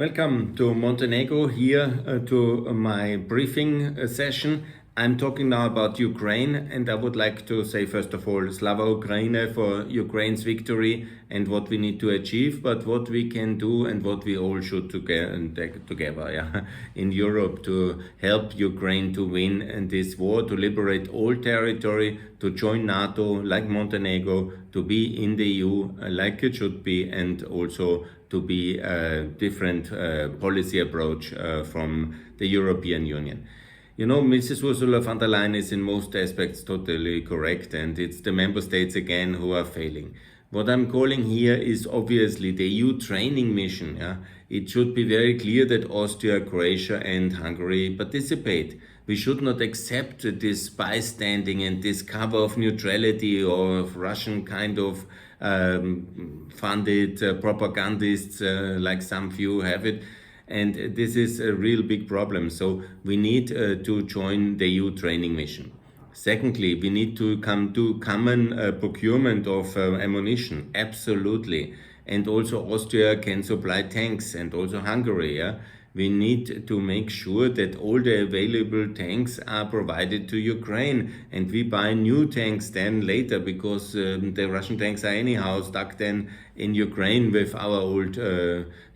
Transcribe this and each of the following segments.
Welcome to Montenegro, here to my briefing session. I'm talking now about Ukraine, and I would like to say first of all, Slava Ukraine for Ukraine's victory and what we need to achieve, but what we can do and what we all should together in Europe to help Ukraine to win in this war, to liberate all territory, to join NATO like Montenegro, to be in the EU like it should be, and also to be a different policy approach from the European Union. You know, Mrs. Ursula von der Leyen is in most aspects totally correct, and it's the member states again who are failing. What I'm calling here is obviously the EU training mission. It should be very clear that Austria, Croatia and Hungary participate. We should not accept this bystanding and this cover of neutrality or of Russian kind of funded propagandists like some few have it. And this is a real big problem. So we need to join the EU training mission. Secondly, we need to come to common procurement of ammunition, absolutely. And also Austria can supply tanks, and also Hungary. We need to make sure that all the available tanks are provided to Ukraine, and we buy new tanks then later, because the Russian tanks are anyhow stuck then in Ukraine with our old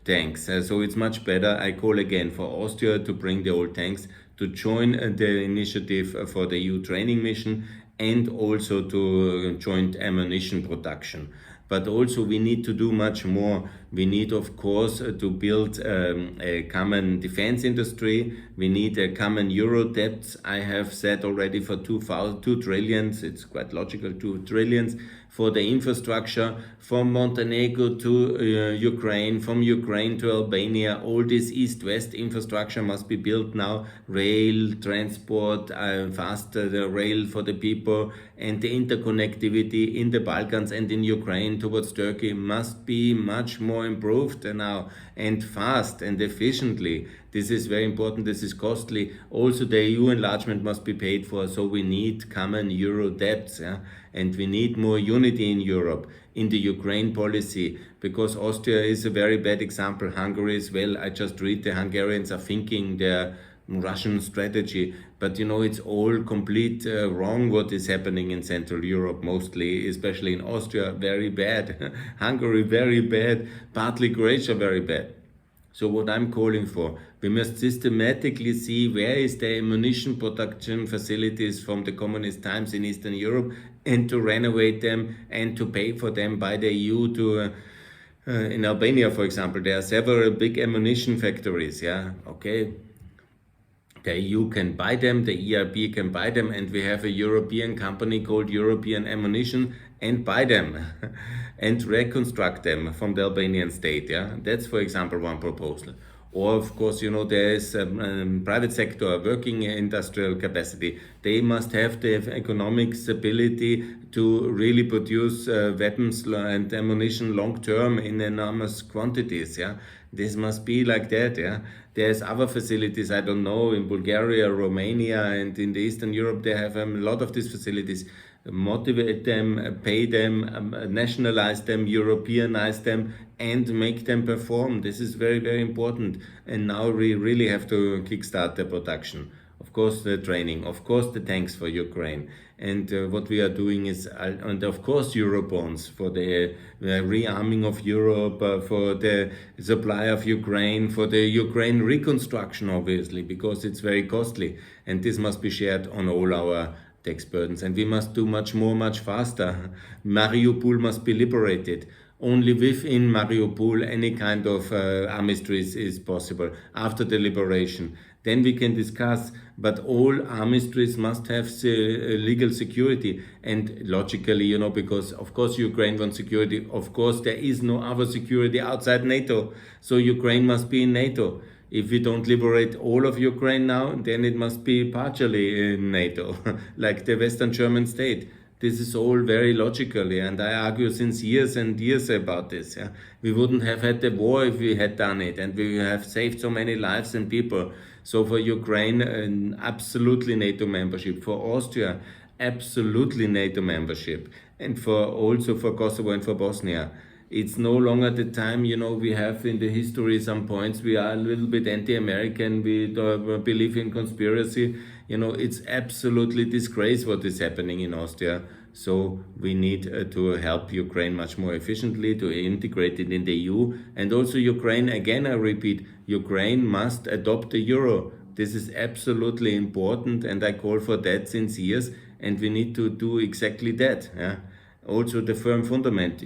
tanks. So it's much better. I call again for Austria to bring the old tanks, to join the initiative for the EU training mission, and also to joint ammunition production. But also we need to do much more. We need, of course, to build a common defense industry. We need a common euro debt. I have said already for 2 trillions, it's quite logical, 2 trillions for the infrastructure, from Montenegro to Ukraine, from Ukraine to Albania. All this east-west infrastructure must be built now. Rail, transport, fast rail for the people, and the interconnectivity in the Balkans and in Ukraine towards Turkey must be much more improved now, and fast and efficiently. This is very important. This is costly. Also, the EU enlargement must be paid for, so we need common euro debts, and we need more unity in Europe in the Ukraine policy, because Austria is a very bad example. Hungary as well. I just read the Hungarians are thinking their Russian strategy, but you know, it's all complete wrong what is happening in Central Europe, mostly, especially in Austria, very bad. Hungary, very bad. Partly Croatia, very bad. So what I'm calling for, we must systematically see where is the ammunition production facilities from the communist times in Eastern Europe, and to renovate them and to pay for them by the EU. To in Albania, for example, there are several big ammunition factories. Okay. The EU can buy them, the EIB can buy them, and we have a European company called European Ammunition, and buy them and reconstruct them from the Albanian state. That's, for example, one proposal. Or, of course, you know, there is private sector, working industrial capacity. They must have the economic stability to really produce weapons and ammunition long term in enormous quantities. This must be like that. There's other facilities, I don't know, in Bulgaria, Romania, and in the Eastern Europe, they have a lot of these facilities. Motivate them, pay them, nationalize them, Europeanize them, and make them perform. This is very, very important. And now we really have to kickstart the production. Of course, the training, of course, the tanks for Ukraine. And what we are doing is, and of course, Eurobonds for the rearming of Europe, for the supply of Ukraine, for the Ukraine reconstruction, obviously, because it's very costly. And this must be shared on all our tax burdens. And we must do much more, much faster. Mariupol must be liberated. Only within Mariupol any kind of armistice is possible after the liberation. Then we can discuss, but all armistice must have legal security. And logically, you know, because of course Ukraine wants security, of course there is no other security outside NATO. So Ukraine must be in NATO. If we don't liberate all of Ukraine now, then it must be partially in NATO, like the Western German state. This is all very logical, and I argue since years and years about this. We wouldn't have had the war if we had done it, and we have saved so many lives and people. So for Ukraine, absolutely NATO membership. For Austria, absolutely NATO membership. And also for Kosovo and for Bosnia. It's no longer the time, we have in the history some points, we are a little bit anti-American, we don't believe in conspiracy. It's absolutely disgrace what is happening in Austria. So we need to help Ukraine much more efficiently, to integrate it in the EU. And also Ukraine, again, I repeat, Ukraine must adopt the euro. This is absolutely important, and I call for that since years, and we need to do exactly that. Yeah? Also the firm fundament,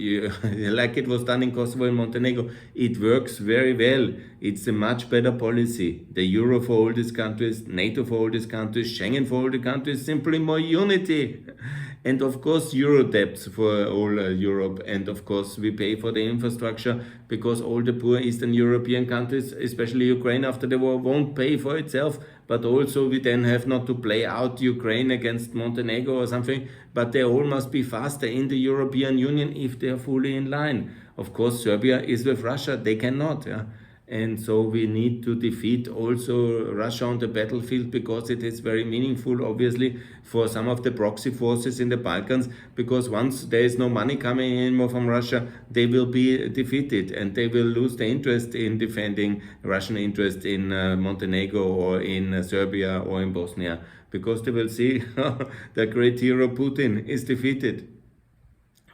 like it was done in Kosovo and Montenegro, it works very well. It's a much better policy. The euro for all these countries, NATO for all these countries, Schengen for all the countries, simply more unity. And of course euro debts for all Europe, and of course we pay for the infrastructure, because all the poor Eastern European countries, especially Ukraine after the war, won't pay for itself. But also we then have not to play out Ukraine against Montenegro or something, but they all must be faster in the European Union if they are fully in line. Of course Serbia is with Russia, they cannot. Yeah? And so we need to defeat also Russia on the battlefield, because it is very meaningful, obviously, for some of the proxy forces in the Balkans, because once there is no money coming in more from Russia, they will be defeated and they will lose the interest in defending Russian interest in Montenegro or in Serbia or in Bosnia, because they will see the great hero Putin is defeated.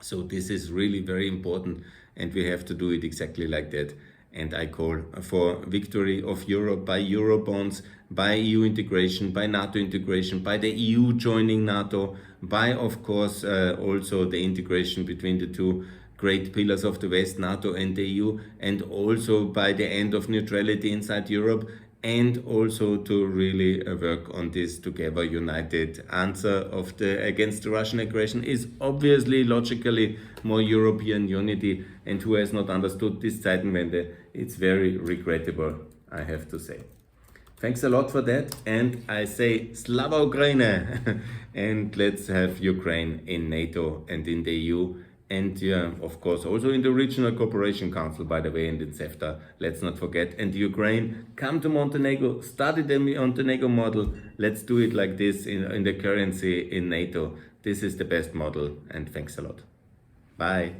So this is really very important, and we have to do it exactly like that. And I call for victory of Europe by Eurobonds, by EU integration, by NATO integration, by the EU joining NATO, by, of course, also the integration between the two great pillars of the West, NATO and the EU, and also by the end of neutrality inside Europe, and also to really work on this together. United answer against the Russian aggression is obviously logically more European unity, and who has not understood this Zeitenwende, it's very regrettable, I have to say. Thanks a lot for that, and I say Slava Ukraine and let's have Ukraine in NATO and in the EU, and of course also in the Regional Cooperation Council, by the way, and in CEFTA, let's not forget. And Ukraine, come to Montenegro, study the Montenegro model, let's do it like this in the currency in NATO. This is the best model, and thanks a lot. Bye.